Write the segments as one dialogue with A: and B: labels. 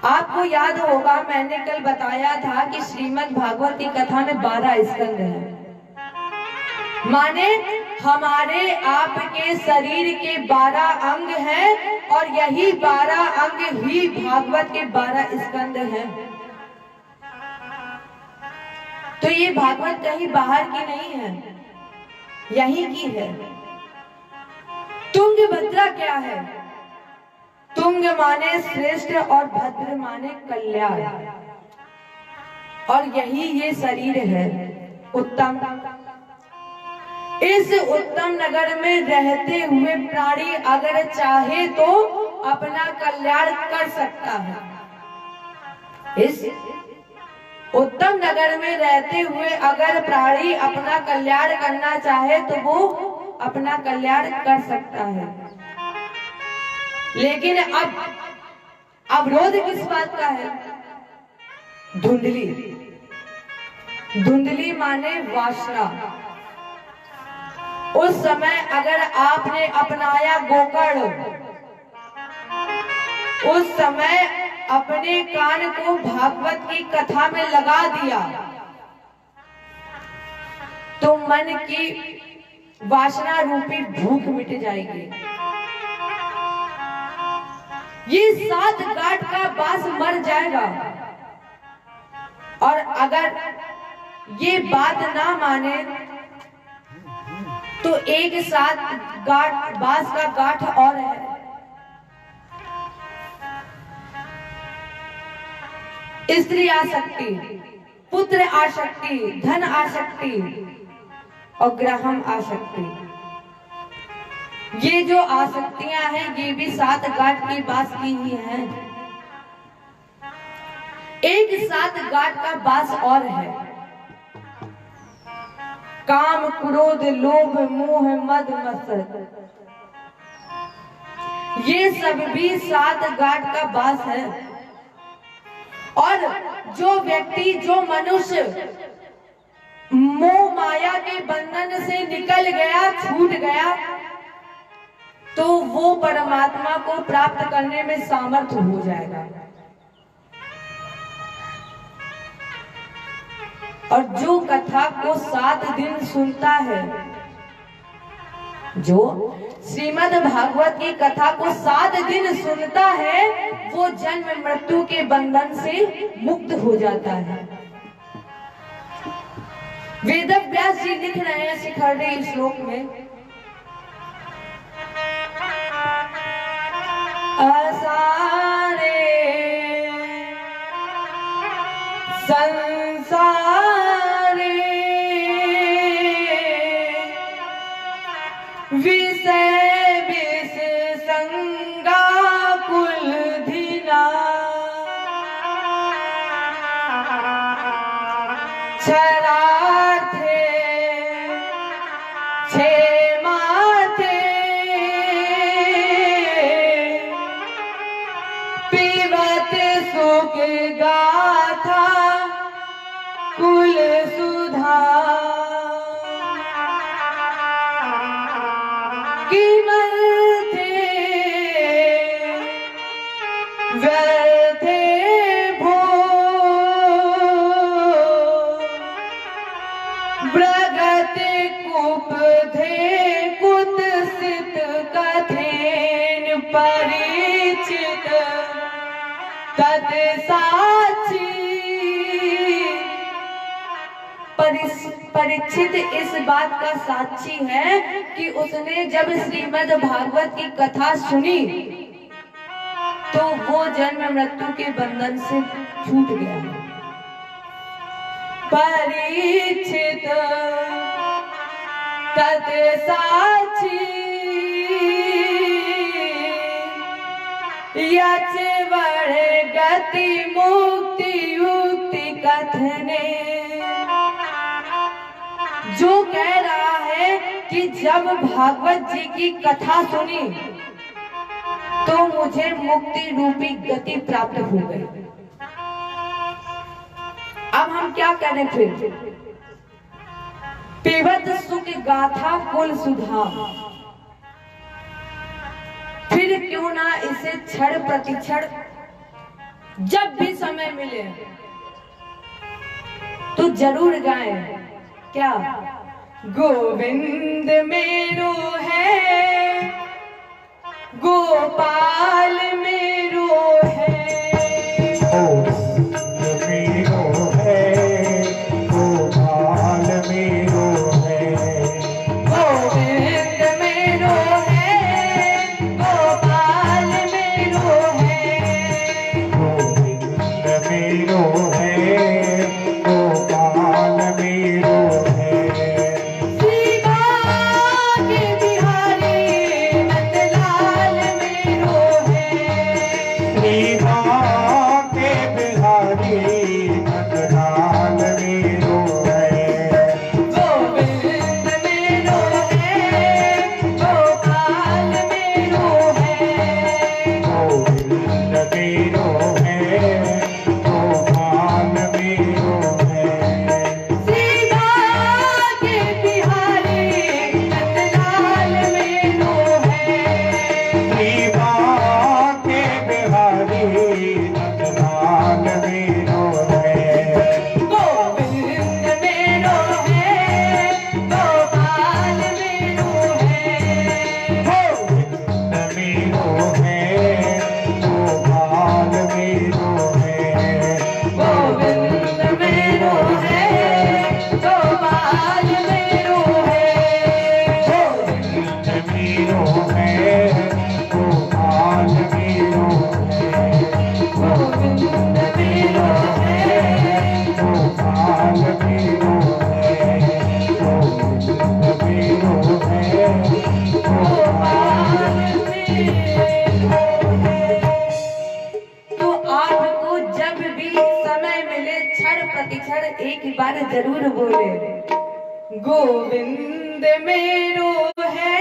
A: आपको याद होगा मैंने कल बताया था कि श्रीमद् भागवत की कथा में 12 स्कंद हैं। माने हमारे आपके शरीर के 12 अंग हैं और यही 12 अंग ही भागवत के 12 स्कंद हैं। तो ये भागवत कहीं बाहर की नहीं है, यही की है। तुंगभद्रा क्या है? तुंग माने श्रेष्ठ और भद्र माने कल्याण, और यही ये शरीर है उत्तम। इस उत्तम नगर में रहते हुए प्राणी अगर चाहे तो अपना कल्याण कर सकता है। इस उत्तम नगर में रहते हुए अगर प्राणी अपना कल्याण करना चाहे तो वो अपना कल्याण कर सकता है। लेकिन अब अवरोध किस बात का है? धुंधली। धुंधली माने वासना। उस समय अगर आपने अपनाया गोकर्ण, उस समय अपने कान को भागवत की कथा में लगा दिया तो मन की वासना रूपी भूख मिट जाएगी। ये 7 गांठ का बांस मर जाएगा। और अगर ये बात ना माने तो एक 7 गांठ बांस का गांठ और है। स्त्री आसक्ति, पुत्र आसक्ति, धन आसक्ति और ग्रहम आसक्ति। ये जो आसक्तियां हैं ये भी 7 गांठ की बांस की ही हैं। एक 7 गांठ का बांस और है। काम, क्रोध, लोभ, मोह, मद, मत्सर, ये सब भी 7 गांठ का बांस है। और जो व्यक्ति, जो मनुष्य मोह माया के बंधन से निकल गया, छूट गया, तो वो परमात्मा को प्राप्त करने में सामर्थ हो जाएगा। और जो कथा को 7 दिन सुनता है, जो श्रीमद् भागवत की कथा को 7 दिन सुनता है, वो जन्म मृत्यु के बंधन से मुक्त हो जाता है। वेदव्यास जी लिख रहे हैं शिखरणी श्लोक में, असारे संसारे विषय विष संगा कुल धीना, क्षरार्थे क्षेमार्थे पीवत सुख गाथा कुल सुधा, किमर्थे व्यर्थे भो प्रगति कुपधे कुत्सित कथेन परिचित तत् साक्षी। परीक्षित इस बात का साक्षी है कि उसने जब श्रीमद् भागवत की कथा सुनी तो वो जन्म मृत्यु के बंधन से छूट गया। परीक्षित तत् साक्षी यचवर गति मुक्ति युक्ति कथने। जो कह रहा है कि जब भागवत जी की कथा सुनी तो मुझे मुक्ति रूपी गति प्राप्त हो गई। अब हम क्या करें फिर? पीवत सुख गाथा कुल सुधा, फिर क्यों ना इसे क्षण प्रतिक्षण जब भी समय मिले तो जरूर गाएं। क्या? गोविंद मेरो है, गोपाल मेरो है,
B: गोविंद मेरो है, गोपाल मेरो है,
A: गोविंद मेरो है, गोपाल मेरो है,
B: गोविंद मेरो है, गोपाल मेरो है,
A: शिवा के बिहारी नंदलाल मेरो है,
B: श्रीमा के बिहारी नंदलाल मेरो है,
A: गोविंद मेरो है, गोपाल मेरो है,
B: गोविंद मेरो है, गोपाल मेरो है,
A: शिवा के बिहारी नंदलाल मेरो है,
B: श्रीमा के बिहारी नंदलाल मेरो है,
A: गोविंद मेरो है, गोपाल मेरो है,
B: गोविंद मेरो है, गोपाल मेरो है,
A: गोविंद मेरो है, गोपाल मेरो है,
B: गोविंद मेरो है, गोपाल मेरो है,
A: गोविंद मेरो है,
B: गोपाल मेरो है, गोविंद मेरो है, गोपाल
A: तो आपको जब भी समय मिले क्षण प्रतिक्षण एक बार जरूर बोले, गोविंद मेरो है,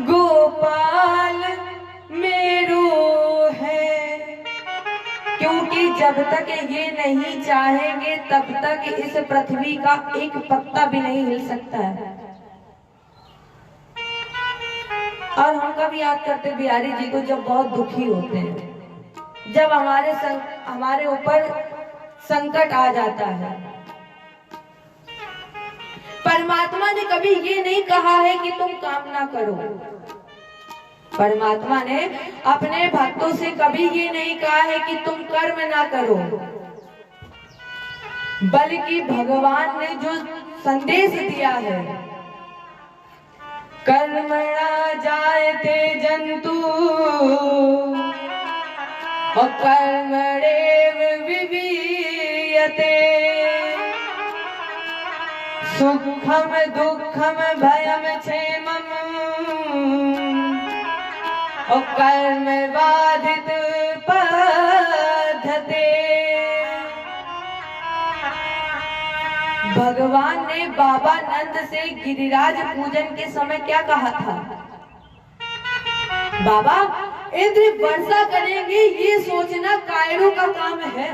A: गोपाल मेरो है। क्योंकि जब तक ये नहीं चाहेंगे तब तक इस पृथ्वी का एक पत्ता भी नहीं हिल सकता है। और हम कब याद करते बिहारी जी को जब बहुत दुखी होते हैं, जब हमारे ऊपर संकट आ जाता है। परमात्मा ने कभी ये नहीं कहा है कि तुम काम ना करो। परमात्मा ने अपने भक्तों से कभी ये नहीं कहा है कि तुम कर्म ना करो, बल्कि भगवान ने जो संदेश दिया है, कर्मणा जायते जंतु और कर्मणेव विवीयते, सुखम दुखम भयम क्षेमम और कर्म बाधित पद्धते। भगवान ने बाबा नंद से गिरिराज पूजन के समय क्या कहा था? बाबा इंद्र वर्षा करेंगे ये सोचना कायरों का काम है।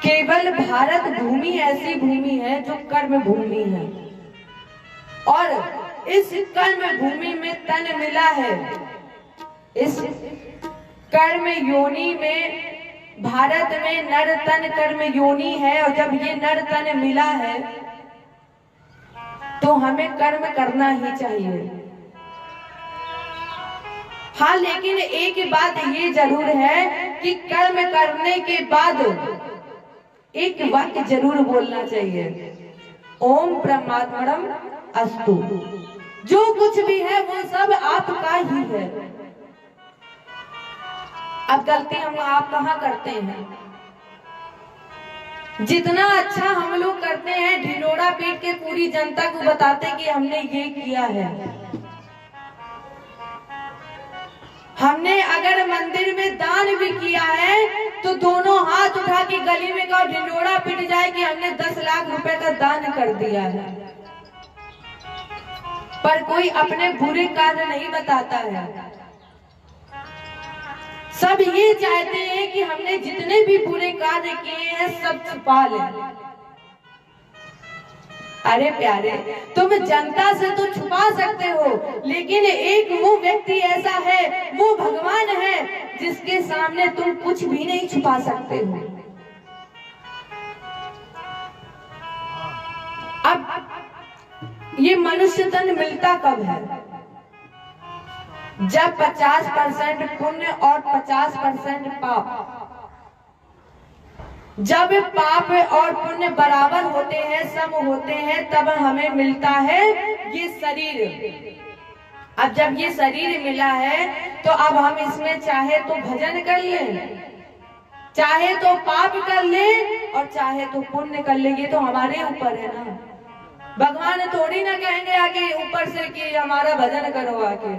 A: केवल भारत भूमि ऐसी भूमि है जो कर्म भूमि है, और इस कर्म भूमि में तन मिला है। इस कर्म योनि में भारत में नर तन कर्म योनि है, और जब ये नर तन मिला है तो हमें कर्म करना ही चाहिए। हाँ, लेकिन एक बात ये जरूर है कि कर्म करने के बाद एक वाक्य जरूर बोलना चाहिए, ओम परमात्मनम अस्तु। जो कुछ भी है वो सब आपका ही है। अब गलती हम आप कहाँ करते हैं? जितना अच्छा हम लोग करते हैं, ढिंडोरा पीट के पूरी जनता को बताते कि हमने ये किया है। हमने अगर मंदिर में दान भी किया है तो दोनों हाथ उठा के गली में का ढिंडोरा पिट जाए कि हमने 10 लाख रुपए का दान कर दिया है। पर कोई अपने बुरे कार्य नहीं बताता है। सब ये चाहते हैं कि हमने जितने भी बुरे कार्य किए हैं सब छुपा लें। अरे प्यारे, तुम जनता से तो छुपा सकते हो, लेकिन एक वो व्यक्ति ऐसा है, वो भगवान है, जिसके सामने तुम कुछ भी नहीं छुपा सकते हो। अब ये मनुष्य तन मिलता कब है? जब 50% पुण्य और 50% पाप, जब पाप और पुण्य बराबर होते हैं, सम होते हैं, तब हमें मिलता है ये शरीर। अब जब ये शरीर मिला है तो अब हम इसमें चाहे तो भजन कर लें, चाहे तो पाप कर लें और चाहे तो पुण्य कर लें, ये तो हमारे ऊपर है ना। भगवान थोड़ी ना कहेंगे आके ऊपर से कि हमारा भजन करो आके।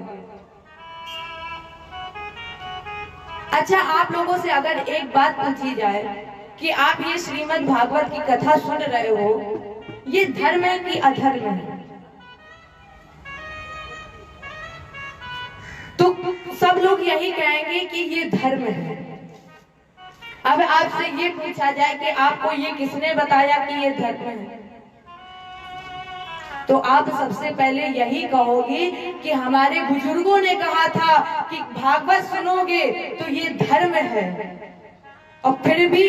A: अच्छा, आप लोगों से अगर एक बात पूछी जाए कि आप ये श्रीमद् भागवत की कथा सुन रहे हो, ये धर्म है कि अधर्म है, तो सब लोग यही कहेंगे कि ये धर्म है। अब आपसे ये पूछा जाए कि आपको ये किसने बताया कि ये धर्म है, तो आप सबसे पहले यही कहोगे कि हमारे बुजुर्गों ने कहा था कि भागवत सुनोगे तो ये धर्म है। और फिर भी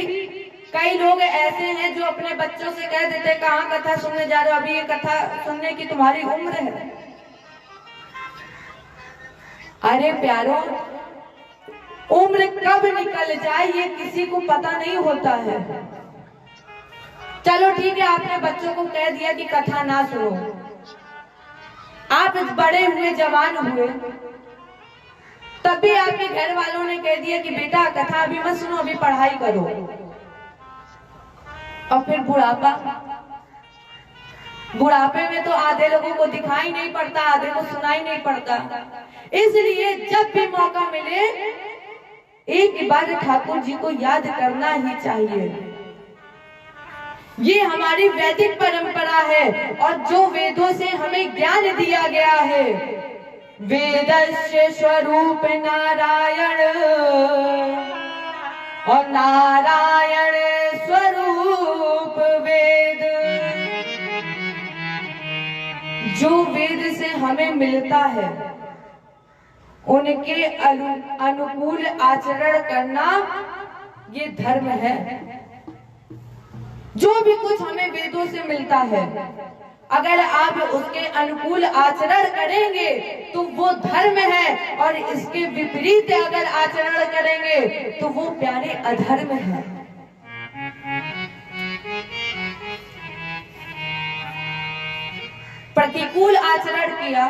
A: कई लोग ऐसे हैं जो अपने बच्चों से कह देते कहाँ कथा सुनने जा रहे हो, अभी ये कथा सुनने की तुम्हारी उम्र है। अरे प्यारो, उम्र कब निकल जाए ये किसी को पता नहीं होता है। चलो ठीक है, आपने बच्चों को कह दिया कि कथा ना सुनो, आप बड़े हुए, जवान हुए, तब भी आपके घर वालों ने कह दिया कि बेटा कथा अभी मत सुनो, अभी पढ़ाई करो। और फिर बुढ़ापे में तो आधे लोगों को दिखाई नहीं पड़ता, आधे को सुनाई नहीं पड़ता। इसलिए जब भी मौका मिले एक बार ठाकुर जी को याद करना ही चाहिए। ये हमारी वैदिक परंपरा है और जो वेदों से हमें ज्ञान दिया गया है। वेदस्य स्वरूप नारायण और नारायण स्वरूप वेद। जो वेद से हमें मिलता है उनके अनुकूल आचरण करना ये धर्म है। जो भी कुछ हमें वेदों से मिलता है, अगर आप उसके अनुकूल आचरण करेंगे तो वो धर्म है, और इसके विपरीत अगर आचरण करेंगे तो वो प्यारे अधर्म है। प्रतिकूल आचरण किया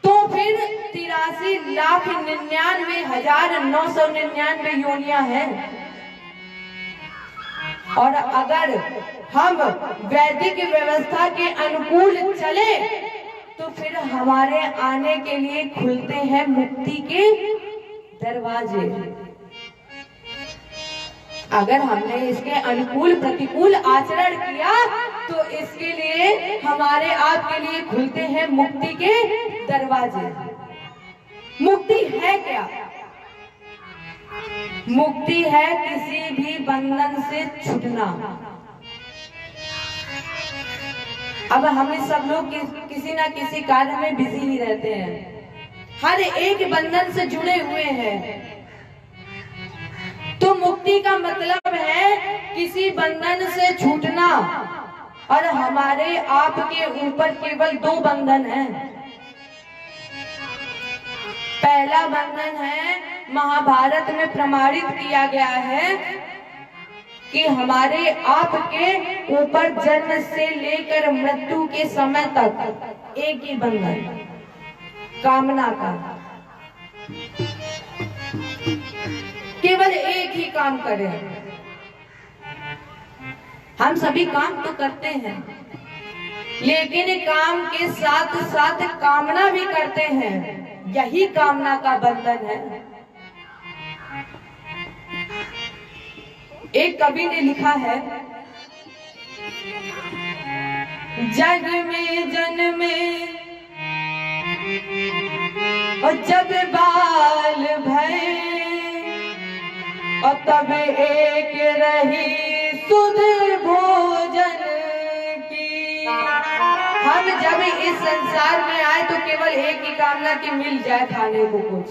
A: तो फिर 83,99,999 योनियां हैं। और अगर हम वैदिक व्यवस्था के अनुकूल चले तो फिर हमारे आने के लिए खुलते हैं मुक्ति के दरवाजे। अगर हमने इसके अनुकूल प्रतिकूल आचरण किया तो इसके लिए हमारे आपके लिए खुलते हैं मुक्ति के दरवाजे। मुक्ति है क्या? मुक्ति है किसी भी बंधन से छूटना। अब हम सब लोग किसी ना किसी कार्य में बिजी ही रहते हैं, हर एक बंधन से जुड़े हुए हैं। तो मुक्ति का मतलब है किसी बंधन से छूटना, और हमारे आपके ऊपर केवल दो बंधन हैं। पहला बंधन है, महाभारत में प्रमाणित किया गया है कि हमारे आपके ऊपर जन्म से लेकर मृत्यु के समय तक एक ही बंधन, कामना का। केवल एक ही काम करें। हम सभी काम तो करते हैं, लेकिन काम के साथ साथ कामना भी करते हैं। यही कामना का बंधन है। एक कवि ने लिखा है, जग में जन्मे और जब बाल भय, और तब एक रही सुध भोजन की। जब इस संसार में आए तो केवल एक ही कामना कि मिल जाए खाने को कुछ।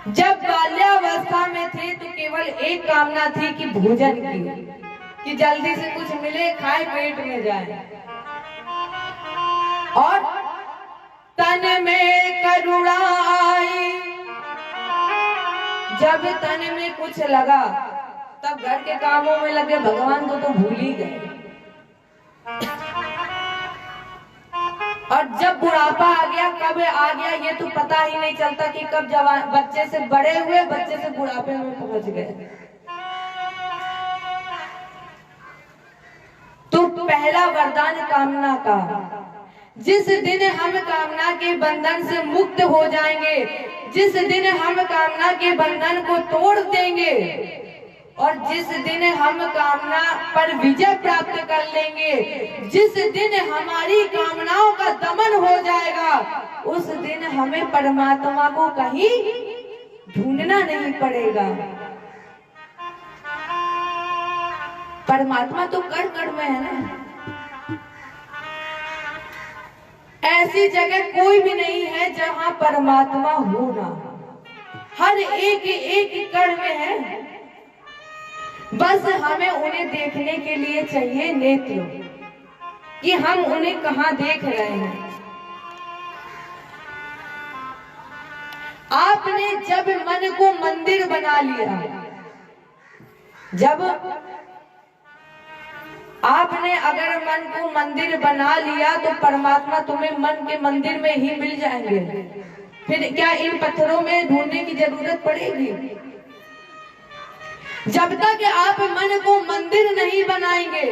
A: जब बाल्यावस्था में थे तो केवल एक कामना थी कि भोजन की, कि जल्दी से कुछ मिले, खाए, पेट में जाए। और तन में करुणा आई, जब तन में कुछ लगा तब घर के कामों में लगे, भगवान को तो भूल ही गए। और जब बुढ़ापा आ गया, कब आ गया ये तो पता ही नहीं चलता कि कब जवान, बच्चे से बड़े हुए, बच्चे से बुढ़ापे में पहुंच गए। तो पहला वरदान कामना का, जिस दिन हम कामना के बंधन से मुक्त हो जाएंगे, जिस दिन हम कामना के बंधन को तोड़ देंगे और जिस दिन हम कामना पर विजय प्राप्त कर लेंगे, जिस दिन हमारी कामनाओं का दमन हो जाएगा, उस दिन हमें परमात्मा को कहीं ढूंढना नहीं पड़ेगा। परमात्मा तो कण कण में है ना। ऐसी जगह कोई भी नहीं है जहां परमात्मा हो ना, हर एक एक कण में है। बस हमें उन्हें देखने के लिए चाहिए नेत्र, कि हम उन्हें कहां देख रहे हैं। आपने जब मन को मंदिर बना लिया, जब आपने अगर मन को मंदिर बना लिया तो परमात्मा तुम्हें मन के मंदिर में ही मिल जाएंगे। फिर क्या इन पत्थरों में ढूंढने की जरूरत पड़ेगी? जब तक आप मन को मंदिर नहीं बनाएंगे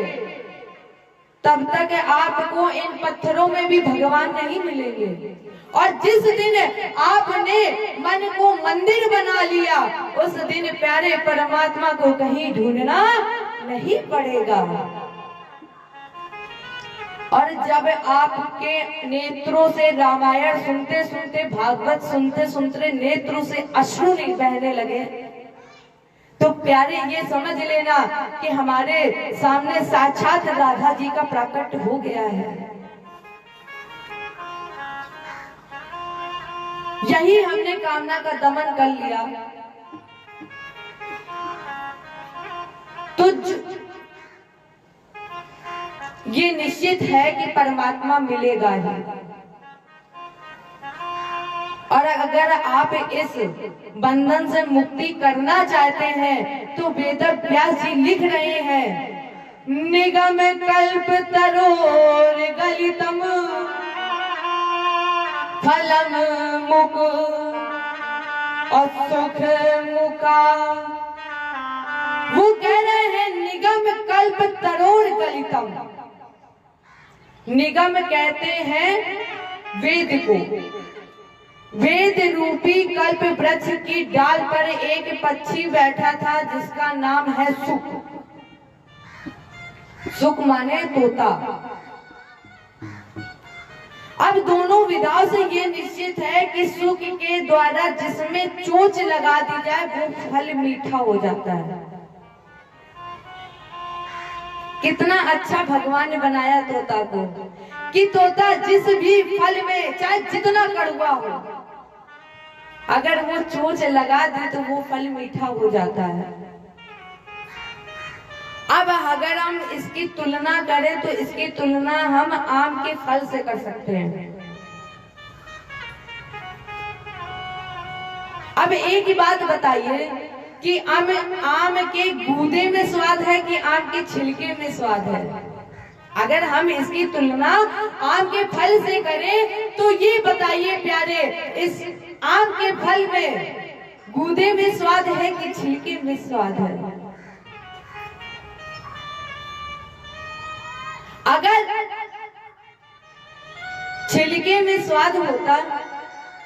A: तब तक आपको इन पत्थरों में भी भगवान नहीं मिलेंगे। और जिस दिन आपने मन को मंदिर बना लिया, उस दिन प्यारे परमात्मा को कहीं ढूंढना नहीं पड़ेगा। और जब आपके नेत्रों से रामायण सुनते सुनते, भागवत सुनते सुनते नेत्रों से अश्रु नहीं बहने लगे, तो प्यारे ये समझ लेना कि हमारे सामने साक्षात राधा जी का प्राकट्य हो गया है। यही हमने कामना का दमन कर लिया तो ये निश्चित है कि परमात्मा मिलेगा ही। और अगर आप इस बंधन से मुक्ति करना चाहते हैं तो वेद व्यास जी लिख रहे हैं, निगम कल्प तरोर गलितम फलम मुक और सुख मुका। वो कह रहे हैं निगम कल्प तरोर गलितम। निगम कहते हैं वेद को। वेद रूपी कल्प वृक्ष की डाल पर एक पक्षी बैठा था जिसका नाम है सुख। सुख माने तोता। अब दोनों विधाओं से ये निश्चित है कि सुख के द्वारा जिसमें चोंच लगा दी जाए वो फल मीठा हो जाता है। कितना अच्छा भगवान ने बनाया तोता को, कि तोता जिस भी फल में चाहे जितना कड़वा हो, अगर वो चोंच लगा दे तो वो फल मीठा हो जाता है। अब अगर हम इसकी तुलना करें तो इसकी तुलना हम आम के फल से कर सकते हैं। अब एक ही बात बताइए कि आम के गूदे में स्वाद है कि आम के छिलके में स्वाद है? अगर हम इसकी तुलना आम के फल से करें तो ये बताइए प्यारे, इस आम के फल में गूदे में स्वाद है कि छिलके में स्वाद है? अगर छिलके में स्वाद होता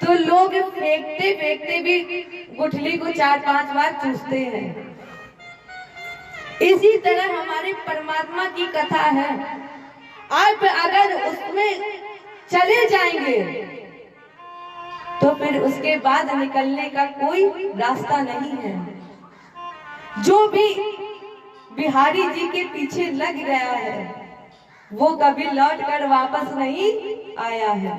A: तो लोग फेंकते फेंकते भी गुठली को 4-5 बार चूसते हैं। इसी तरह हमारे परमात्मा की कथा है। आप अगर उसमें चले जाएंगे तो फिर उसके बाद निकलने का कोई रास्ता नहीं है। जो भी बिहारी जी के पीछे लग गया है वो कभी लौट कर वापस नहीं आया है।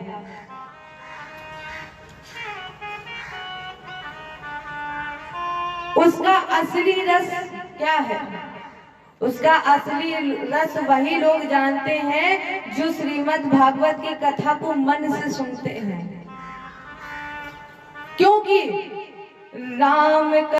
A: उसका असली रस क्या है? उसका असली रस वही लोग जानते हैं जो श्रीमद् भागवत की कथा को मन से सुनते हैं, क्योंकि राम